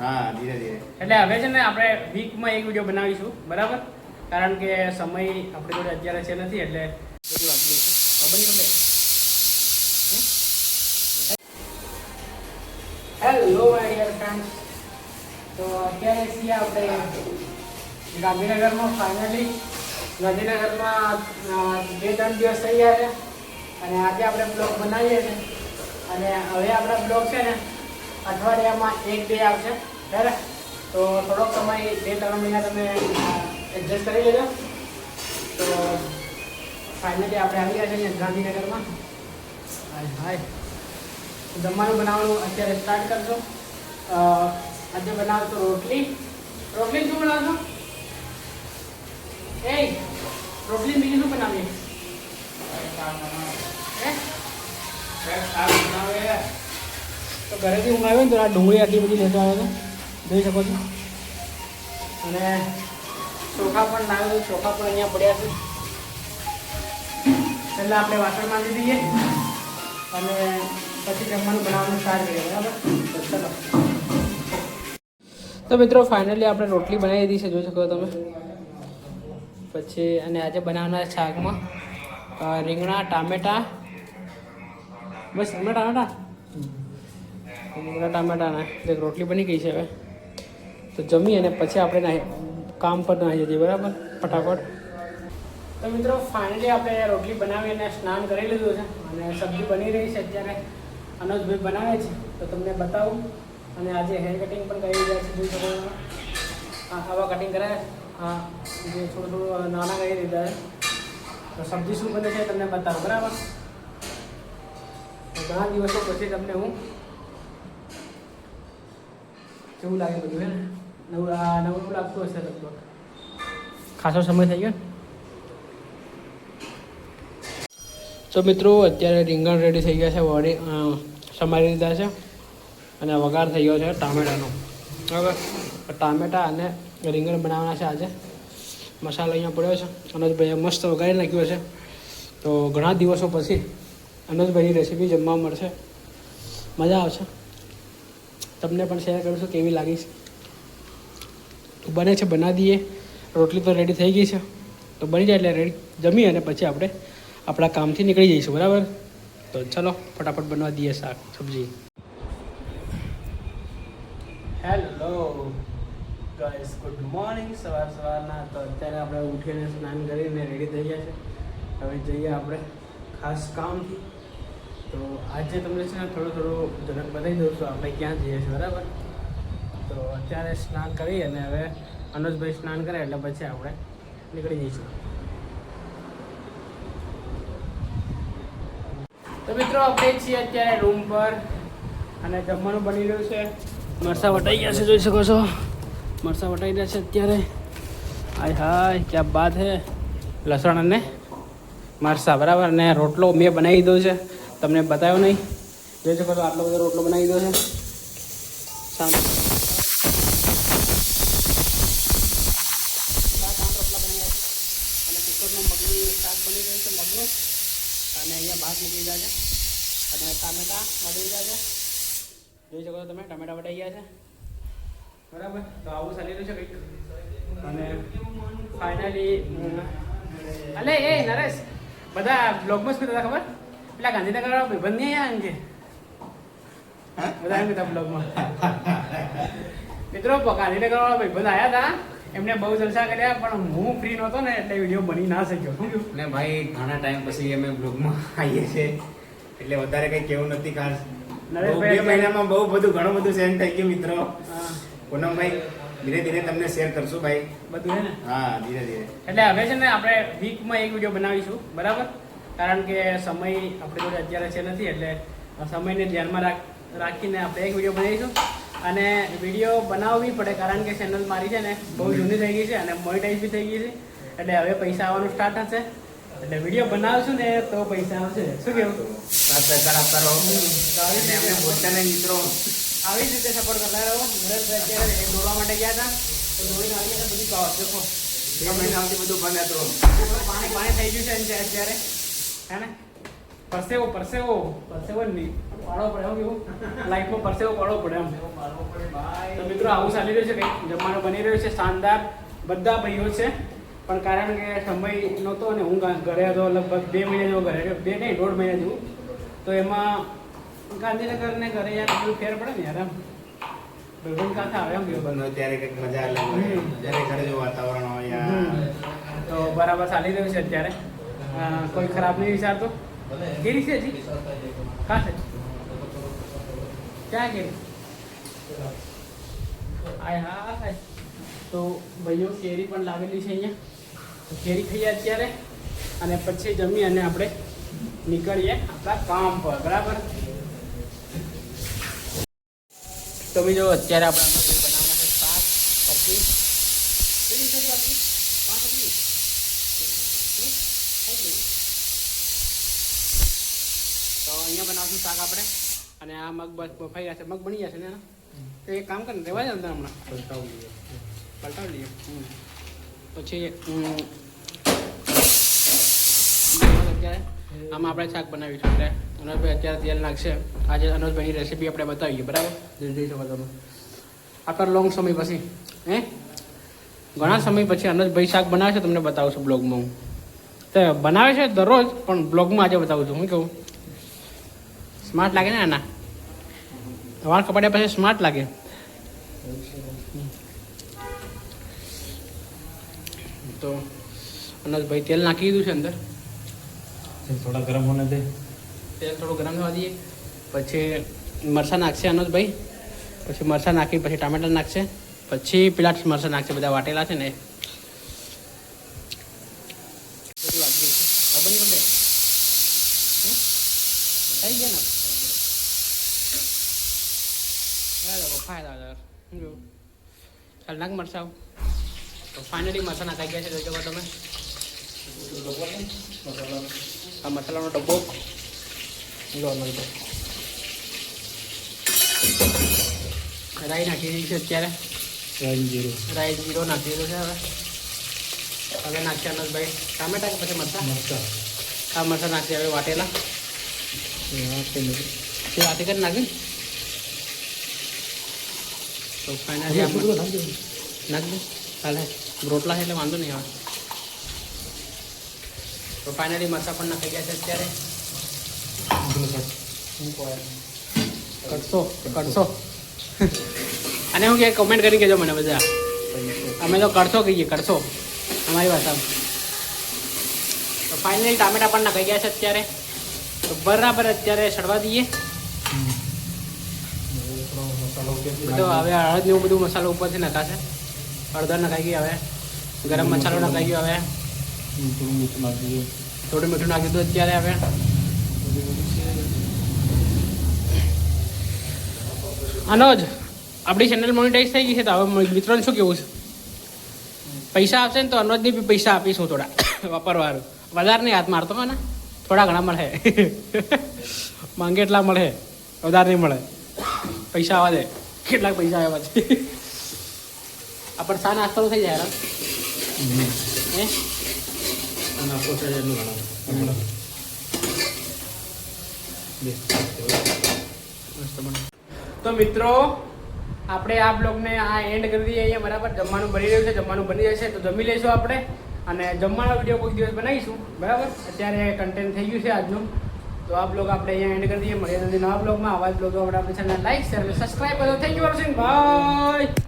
હા ધીરે ધીરે. એટલે હવે છે ને આપણે વીકમાં એક વિડીયો બનાવીશું, બરાબર? કારણ કે સમય આપણી જોડે અત્યારે છે નથી, એટલે બધું આપી દઈશું. હેલો માય ડિયર ફ્રેન્ડ્સ, તો અત્યારે છીએ આપણે ગાંધીનગરમાં. ફાઇનલી ગાંધીનગરમાં 2-3 દિવસ થઈ ગયા છે અને આજે આપણે બ્લોગ બનાવીએ છીએ. અને હવે આપણા બ્લોગ છે ને અઠવાડિયામાં 1 ડે આવશે, બરાબર? તો થોડોક સમય 2-3 મહિના તમે એડજસ્ટ કરી લેજો. તો ફાઇનલી આપણે આવી ગયા છીએ ગાંધીનગરમાં. હાય જમવાનું બનાવવાનું અત્યારે સ્ટાર્ટ કરજો. આજે બનાવશો રોટલી. રોટલી શું બનાવશો? એ રોટલી બીજું શું બનાવીએ? તો ઘરેથી ઊંઘાવ્યો ને તો આ ડુંગળી આટલી બધી લેતો આવ્યો હતો, જોઈ શકો છો. અને ચોખા પણ લાવ્યો હતો, ચોખા પણ અહીંયા પડ્યા છે. પહેલાં આપણે વાસણ માંજી દઈએ અને પછી જમવાનું બનાવવાનું સ્ટાર્ટ કરીએ, બરાબર? તો ચલો. તો મિત્રો ફાઇનલી આપણે રોટલી બનાવી દીધી છે, જોઈ શકો તમે. પછી અને આજે બનાવવાના શાકમાં રીંગણા ટામેટા, બસ રીંગણા ટામેટાના એક રોટલી બની ગઈ છે. હવે તો જમી અને પછી આપણે કામ પર નાખી જઈએ, બરાબર? ફટાફટ. તો મિત્રો ફાઇનલી આપણે રોટલી બનાવી અને સ્નાન કરી લીધું છે અને સબ્જી બની રહી છે અત્યારે. અનુજભાઈ બનાવે છે તો તમને બતાવું. અને આજે હેર કટિંગ પણ કરી રહ્યા છે, જોઈ શકો. આવા કટિંગ કરાય. હા, જે થોડું નાના કરી દીધા છે. તો સબ્જી શું બને છે તમને બતાવો, બરાબર? ઘણા દિવસો પછી તમને હું કેવું લાગે બધું, હે ને? નવું લાગતું હશે લગભગ. ખાસો સમય થઈ ગયો ને. તો મિત્રો અત્યારે રીંગણ રેડી થઈ ગયા છે, વળી સમારી દીધા છે અને વઘાર થઈ ગયો છે ટામેટાનો. બરાબર? ટામેટા અને રીંગણ બનાવવાના છે આજે. મસાલો અહીંયા પડ્યો છે, અનુજભાઈએ મસ્ત વઘારી નાખ્યો છે. તો ઘણા દિવસો પછી અનુજભાઈની રેસીપી જમવા મળશે, મજા આવશે. તમને પણ શેર કરીશું કેવી લાગી છે. બને છે બનાવી દઈએ. રોટલી તો રેડી થઈ ગઈ છે, તો બની જાય એટલે રેડી જમી અને પછી આપણે આપણા કામથી નીકળી જઈશું, બરાબર? તો ચલો ફટાફટ બનવા દઈએ શાક સબ્જી. Hello guys, good morning. સવારના તો અત્યારે આપણે ઉઠીને સ્નાન કરીને રેડી થઈ ગયા છે. હવે જઈએ આપણે ખાસ કામથી. તો આજે તમને છે ને થોડું ઝડપ બતાવી દઉં છું આપણે ક્યાં જઈએ છીએ, બરાબર? તો અત્યારે સ્નાન કરી અને હવે અનુજભાઈ સ્નાન કરે એટલે પછી આપણે નીકળી જઈશું. તો મિત્રો આપણે છીએ અત્યારે રૂમ પર અને જમવાનું બની રહ્યું છે. મરચાં વટાઈ ગયા છે, જોઈ શકો છો. મરચાં વટાઈ રહ્યા છે અત્યારે. હાય હાય, ક્યાં બાત હે. લસણ અને મરચાં, બરાબર? ને રોટલો મેં બનાવી દીધો છે, તમને બતાવ્યો નહીં. જોઈ શકો છો આટલો બધો રોટલો બનાવી દીધો છે. સામે રોટલા બનાવ્યા છે અને કુકરમાં મગનું શાક બની રહ્યું છે, મગનું. અને અહીંયા ભાત મૂકી દીધા છે અને ટામેટા વળી ગયા છે, જોઈ શકો છો તમે. ટામેટા વટાઈ ગયા છે, બરાબર? તો આવું ચાલી રહ્યું છે કંઈક. અને ફાઇનલી અલે એ નરેશ, બધા બ્લોગમાં શું થતા ખબર? પેલા ગાંધીનગર ભાઈબંધ નહીં આવ્યા કે બધા એમ કહેતા બ્લોગમાં. મિત્રો ગાંધીનગર વાળા ભાઈબંધ આવ્યા હતા, એમને બહુ જલસા કર્યા, પણ હું ફ્રી નહોતો ને એટલે વિડીયો બની ના શક્યો. શું કહ્યું ને ભાઈ, ઘણા ટાઈમ પછી અમે બ્લોગમાં આવીએ છીએ એટલે વધારે કંઈ કેવું નથી ખાસ. 2 મહિનામાં બહુ બધું ઘણું બધું શેર થઈ ગયું મિત્રો. પૂનમભાઈ ધીરે ધીરે તમને શેર કરશું ભાઈ બધું, હે ને? હા ધીરે ધીરે. એટલે હવે છે ને આપણે વીકમાં એક વિડીયો બનાવીશું, બરાબર? કારણ કે સમય આપણી જોડે અત્યારે છે નથી, એટલે સમયને ધ્યાનમાં રાખીને આપણે એક વિડીયો બનાવીશું. અને વિડીયો બનાવવી પડે કારણ કે ચેનલ મારી છે ને બહુ જૂની થઈ ગઈ છે અને મોનિટાઈઝ બી થઈ ગઈ છે. એટલે હવે પૈસા આવવાનું સ્ટાર્ટ થશે. એટલે વિડીયો બનાવશું ને તો પૈસા આવશે. શું કેવું? સહકાર આપતા રહો અને અમને મોટાને મિત્રો આવી જ રીતે સપોર્ટ કરતા રહો. નરેશભાઈ અત્યારે દોડવા માટે ગયા હતા, તો દોડીને આવી ગયા બધી પાવર દેખો. 2 મહિનાથી બધું બંધ હતું. પાણી થઈ ગયું છે અત્યારે, હે ને? પરસેવો પરસેવો પરસેવો જ નહીં પાડવો પડે એમ કેવું લાઈફમાં પરસેવો પાડવો પડે એમ તો મિત્રો આવું ચાલી રહ્યું છે કંઈક જમવાનું બની રહ્યું છે શાનદાર બધા ભાઈઓ છે પણ કારણ કે સમય નહોતો ને હું ઘરે હતો લગભગ 2 મહિના જેવો ઘરે 2 નહીં 1.5 મહિના જેવું તો એમાં ગાંધીનગર ને ઘરે યાર એટલું ફેર પડે ને યાર એમ ભાઈબંધ કાંઠા આવે એમ કેવું બંધ ત્યારે કંઈક મજા અલગ હોય જ્યારે ઘરે જો વાતાવરણ હોય યાર તો બરાબર ચાલી રહ્યું છે અત્યારે કોઈ ખરાબ નહીં વિચારતો કેરી છે જી કાં છે ક્યાં કેરી આય હા તો ભાઈઓ કેરી પણ લાવેલી છે અહીંયા તો કેરી ખાઈએ અત્યારે અને પછી જમી અને આપણે નીકળીએ આપણા કામ પર બરાબર તો બીજો અત્યારે આપણે બનાવવાના છે શાક સબ્જી કેવી છે સબ્જી પાંચ સબ્જી તો અહીંયા બનાવશું શાક આપણે અને આ મગ બસ બફાઈ ગયા છે મગ બની જશે ને તો એક કામ કરીને રહેવા જ અંદર હમણાં પલટાવી લઈએ પછી અત્યારે આમાં આપણે શાક બનાવીશું એટલે અનોજભાઈ અત્યારે તેલ નાખશે આજે અનોજભાઈની રેસીપી આપણે બતાવીએ બરાબર જોઈ શકો તમે આટલા લોંગ સમય પછી હે ઘણા સમય પછી અનોજભાઈ શાક બનાવે છે તમને બતાવું છું બ્લોગમાં હું તો બનાવે છે દરરોજ પણ બ્લોગમાં આજે બતાવું છું હું કહું સ્માર્ટ લાગે ને આના વાળ કપાડ્યા પછી સ્માર્ટ લાગે તો અનોજભાઈ તેલ નાખી દીધું છે અંદર થોડા ગરમ હોને દે તેલ થોડું ગરમ થવા દઈએ પછી મરચાં નાખશે અનોજભાઈ પછી મરચાં નાખી પછી ટામેટા નાખશે પછી પેલા મરચાં નાખશે બધા વાટેલા છે ને બધું વાગી ગયું છે બંધ કરી દે થઈ ગયા ને ફાયદા ચાલ નાખ મરચાં તો ફાઇનલી મરચાં નાખાઈ ગયા છે જોઈ શકો તમે આ મસાલાનો ડબ્બો રાઈ નાખી દીધી છે અત્યારે રાઈ જીરો નાખી દીધો છે હવે નાખીએ અનસભાઈ ટામેટા કે પછી મરચાં આ મરચાં નાખીએ હવે વાટેલા તે વાતે કરી નાખી તો ફાઇનલી નાખ દે ચાલે રોટલા છે એટલે વાંધો નહીં આવે તો ફાઇનલી મરચાં પણ નાખી ગયા છે અત્યારે કટશો અને હું કે કમેન્ટ કરી કહેજો મને બધા અમે તો કડશો કહીએ કડશો અમારી ભાષા તો ફાઇનલી ટામેટા પણ નાખી ગયા છે અત્યારે તો બરાબર અત્યારે સડવા દઈએ બધો હવે હળદ એવું બધું મસાલો ઉપરથી નખાશે હળદર નખાઈ ગઈ હવે ગરમ મસાલો નખાઈ ગયો હવે થોડું મીઠું નાખી દીધું અત્યારે હવે અનોજ આપણી ચેનલ મોનિટાઈઝ થઈ ગઈ છે તો હવે મિત્રોને શું કેવું છે પૈસા આપશે ને તો અનોજને બી પૈસા આપીશું થોડા વાપરવાનું વધારે નહીં હાથ મારતો ને થોડા ઘણા મળે માંગે એટલા મળે વધારે નહીં મળે પૈસા આવવા દે કેટલાક પૈસા આવ્યા પછી આપણે સા નાસ્તો થઈ જાય હે નાસ્તો થઈ જાય એટલું ઘણા તો મિત્રો આપણે આ બ્લોગને આ એન્ડ કરી દઈએ અહીંયા બરાબર જમવાનું બની રહ્યું છે જમવાનું બની જશે તો જમી લઈશું આપણે અને જમવાનો વિડીયો કોઈ દિવસ બનાવીશું બરાબર અત્યારે કન્ટેન્ટ થઈ ગયું છે આજનું તો આ બ્લોગ આપણે અહીંયા એન્ડ કરી દઈએ મળીએ નવા બ્લોગમાં આવા જ બ્લોગો આપણે ચેનલ લાઈક શેર અને સબસ્ક્રાઈબ કરો thank you for watching bye